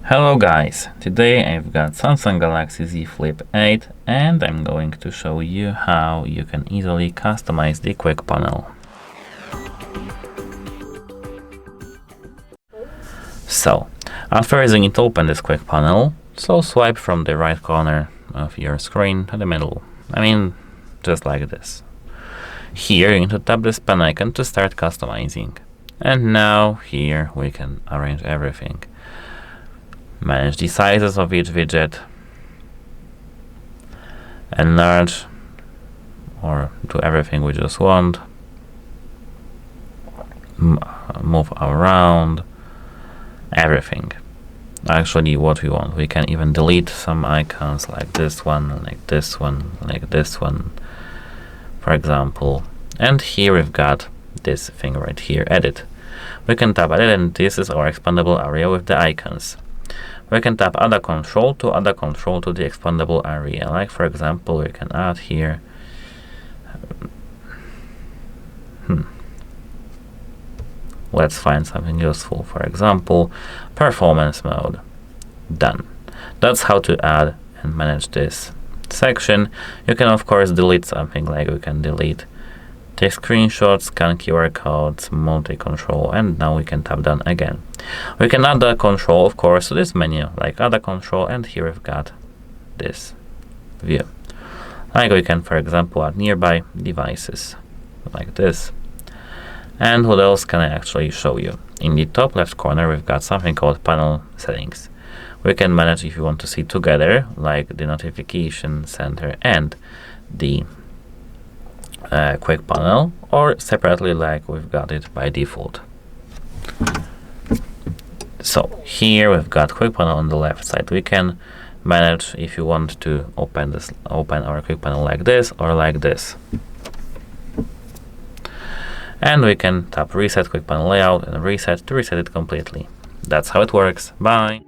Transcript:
Hello guys, today I've got Samsung Galaxy Z Flip 8 and I'm going to show you how you can easily customize the QuickPanel. So, at first you need to open this QuickPanel, so swipe from the right corner of your screen to the middle. Just like this. Here you need to tap this pen icon to start customizing. And now here we can arrange everything. Manage the sizes of each widget, enlarge or do everything we just want, move around, everything. Actually what we want. We can even delete some icons like this one, like this one, like this one, for example. And here we've got this thing right here, edit. We can tap edit and this is our expandable area with the icons. We can tap add a control to the expandable area. Like for example, we can add here let's find something useful. For example, performance mode. Done. That's how to add and manage this section. You can of course delete something, like we can delete take screenshots, scan QR codes, multi-control, and now we can tap done again. We can add a control, of course, to this menu, like add a control, and here we've got this view. Like we can, for example, add nearby devices, like this. And what else can I actually show you? In the top left corner, we've got something called panel settings. We can manage if you want to see together, like the notification center and the QuickPanel, or separately like we've got it by default. So here we've got QuickPanel on the left side. We can manage if you want to open our QuickPanel like this or like this. And we can tap reset QuickPanel layout and reset to reset it completely. That's how it works. Bye!